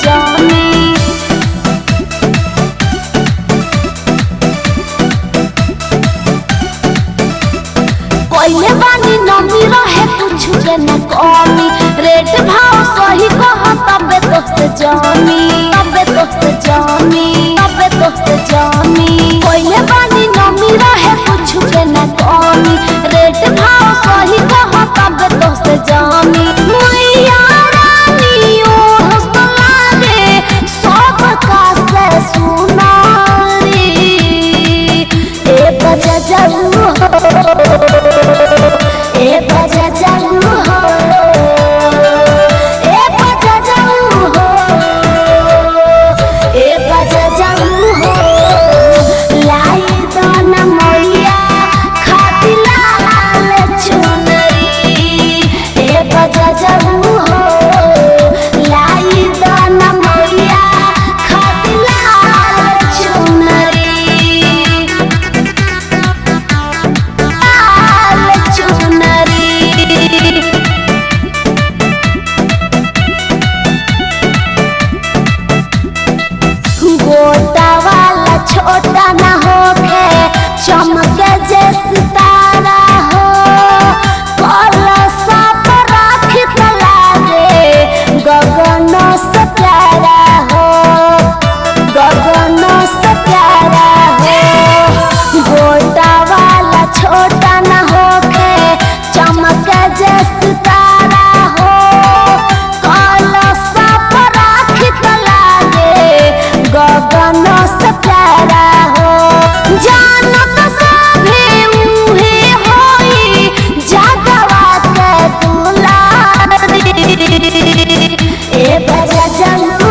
जानी। पहले बानी नमी रहे कुछ के न कमी, रेट भाव सही कह तबे तो से जानी, तबे तो से जानी, तबे तो से जानी। पहले बानी नमी रहे कुछ के न कमी, रेट भाव सही कह तबे तो से जानी। मैया रानी ओ हंसला रे सब का से सुनारी, ए बजा जरू ए बजा जाऊ हो, ए बजा जाऊ हो, ए बजा जाऊ हो। लाई दाना मैया खातिर लाल चुनरी, ए बजा जाऊ हो। लाई दाना मैया खातिर लाल चुनरी, गोटा वाला छोटा ना होके चमके जैसे तारा हो, कलशा पर राखी तला रे गगन से प्यारा हो, गगन से प्यारा हो। गोटा वाला छोटा ना होके चमके जैसे तारा हो, कलशा पर राखी तला रे गगन से प्यारा हो। जानत सभे उहे होई जगवा के दुलारी, ए बजा जाऊ